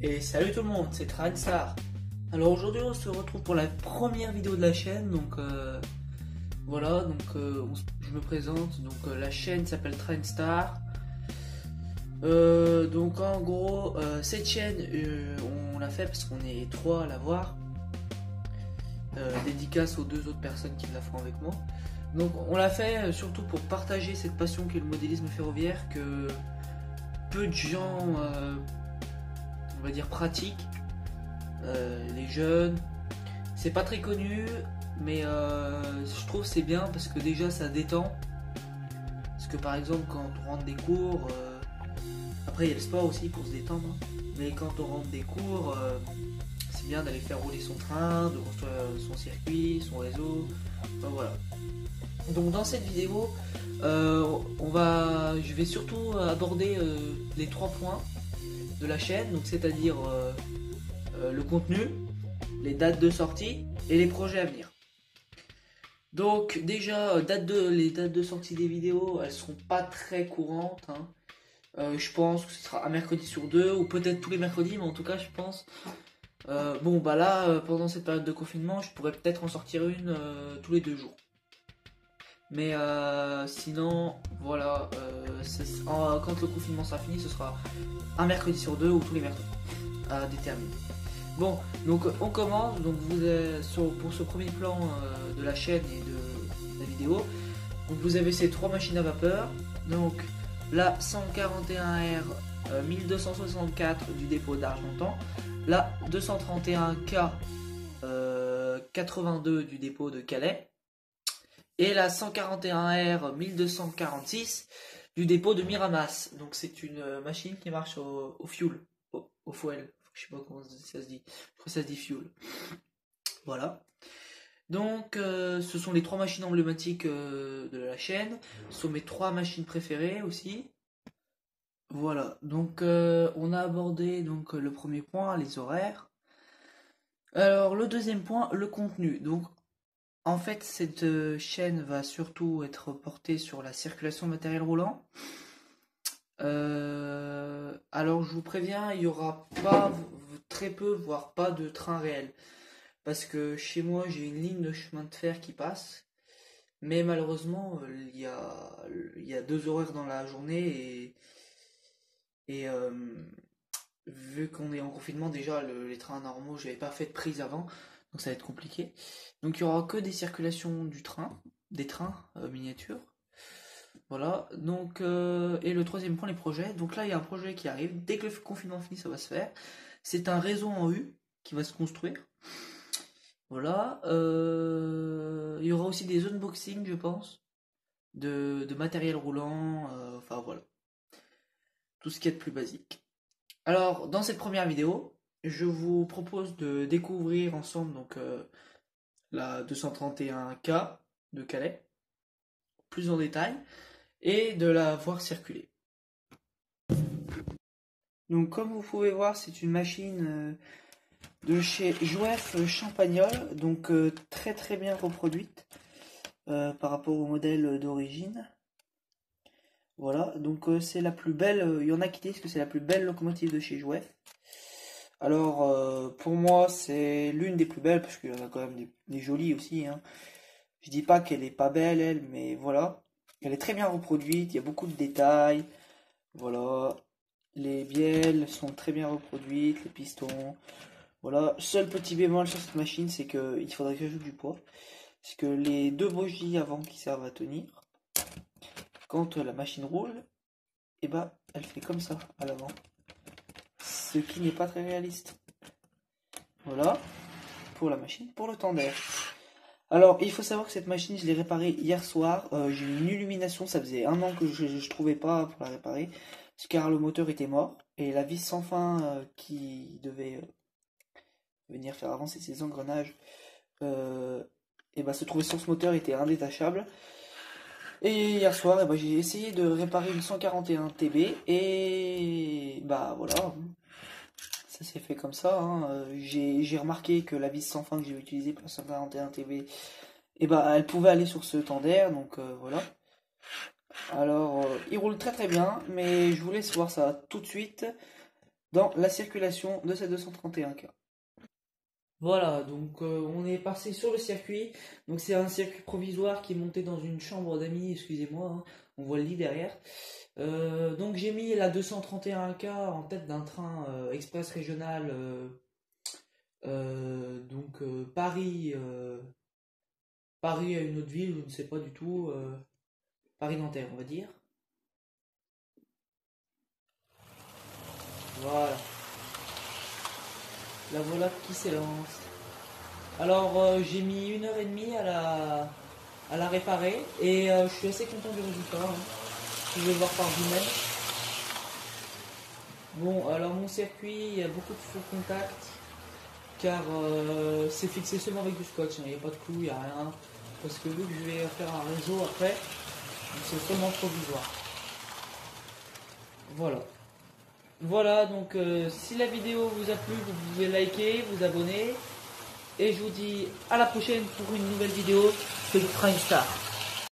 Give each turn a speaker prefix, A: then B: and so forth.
A: Et salut tout le monde, c'est Trinstar. Alors aujourd'hui on se retrouve pour la première vidéo de la chaîne, donc voilà, donc je me présente, donc la chaîne s'appelle Trinstar. Donc en gros, cette chaîne on l'a fait parce qu'on est trois à la voir. Dédicace aux deux autres personnes qui la font avec moi. Donc on l'a fait surtout pour partager cette passion qu'est le modélisme ferroviaire que peu de gens on va dire pratiquent. Les jeunes, c'est pas très connu, mais je trouve c'est bien parce que déjà ça détend. Parce que par exemple quand on rentre des cours, après il y a le sport aussi pour se détendre, hein. Mais quand on rentre des cours, c'est bien d'aller faire rouler son train, de construire son circuit, son réseau, enfin, voilà. Donc dans cette vidéo, je vais surtout aborder les 3 points de la chaîne, donc c'est-à-dire le contenu, les dates de sortie et les projets à venir. Donc déjà, les dates de sortie des vidéos, elles seront pas très courantes, hein. Je pense que ce sera un mercredi sur deux, ou peut-être tous les mercredis, mais en tout cas je pense. Bon bah là, pendant cette période de confinement, je pourrais peut-être en sortir une tous les 2 jours. Mais sinon, voilà, quand le confinement sera fini, ce sera un mercredi sur deux ou tous les mercredis, à déterminer. Bon, donc on commence. Donc pour ce premier plan de la chaîne et de la vidéo, donc vous avez ces 3 machines à vapeur. Donc la 141R 1264 du dépôt d'Argentan, la 231K 82 du dépôt de Calais, et la 141R 1246 du dépôt de Miramas. Donc c'est une machine qui marche au fuel, au fuel. Je sais pas comment ça se dit. Je crois que ça se dit fuel. Voilà. Donc ce sont les 3 machines emblématiques de la chaîne. Ce sont mes 3 machines préférées aussi. Voilà. Donc on a abordé donc le premier point, les horaires. Alors le deuxième point, le contenu. Donc en fait cette chaîne va surtout être portée sur la circulation matériel roulant. Alors je vous préviens, il y aura pas très peu, voire pas de train réel, parce que chez moi j'ai une ligne de chemin de fer qui passe, mais malheureusement il y a 2 horaires dans la journée et vu qu'on est en confinement déjà les trains normaux, j'avais pas fait de prise avant, donc ça va être compliqué. Donc il y aura que des circulations des trains miniatures. Voilà, donc, et le troisième point, les projets. Donc là, il y a un projet qui arrive. Dès que le confinement finit, ça va se faire. C'est un réseau en U qui va se construire. Voilà. Il y aura aussi des unboxings, je pense, de matériel roulant. Enfin, voilà. Tout ce qui est de plus basique. Alors, dans cette première vidéo, je vous propose de découvrir ensemble donc, la 231K de Calais, plus en détail, et de la voir circuler. Donc comme vous pouvez voir, c'est une machine de chez Jouef Champagnol, donc très très bien reproduite par rapport au modèle d'origine. Voilà, donc c'est la plus belle, il y en a qui disent que c'est la plus belle locomotive de chez Jouef. Alors pour moi c'est l'une des plus belles, parce qu'il y en a quand même des jolies aussi, hein. Je dis pas qu'elle est pas belle elle, mais voilà. Elle est très bien reproduite, il y a beaucoup de détails. Voilà. Les bielles sont très bien reproduites, les pistons. Voilà. Seul petit bémol sur cette machine, c'est qu'il faudrait que j'ajoute du poids. C'est que les 2 bogies avant qui servent à tenir, quand la machine roule, et bah elle fait comme ça à l'avant. Ce qui n'est pas très réaliste. Voilà. Pour la machine, pour le tender. Alors, il faut savoir que cette machine, je l'ai réparée hier soir. J'ai eu une illumination, ça faisait 1 an que je trouvais pas pour la réparer, car le moteur était mort. Et la vis sans fin qui devait venir faire avancer ses engrenages, et bah, se trouvait sur ce moteur était indétachable. Et hier soir, j'ai essayé de réparer une 141 TB, et bah voilà, ça s'est fait comme ça, hein. J'ai remarqué que la vis sans fin que j'ai utilisée pour la 141 TB, et bah elle pouvait aller sur ce tender, donc voilà. Alors il roule très très bien, mais je vous laisse voir ça tout de suite dans la circulation de ces 231K. Voilà, donc on est passé sur le circuit. Donc c'est un circuit provisoire qui est monté dans une chambre d'amis, excusez-moi, hein, on voit le lit derrière. Donc j'ai mis la 231K en tête d'un train express régional, Paris, Paris à une autre ville, je ne sais pas du tout, Paris-Nanterre on va dire. Voilà, la voilà qui s'élance. Alors j'ai mis 1 h 30 à la réparer et je suis assez content du résultat, hein. Vous pouvez le voir par vous-même. Bon, alors mon circuit, il y a beaucoup de faux contacts car c'est fixé seulement avec du scotch, hein. Il n'y a pas de clou, il n'y a rien. Parce que vu que je vais faire un réseau après, c'est seulement provisoire. Voilà. Voilà, donc si la vidéo vous a plu, vous pouvez liker, vous abonner. Et je vous dis à la prochaine pour une nouvelle vidéo de Train Star.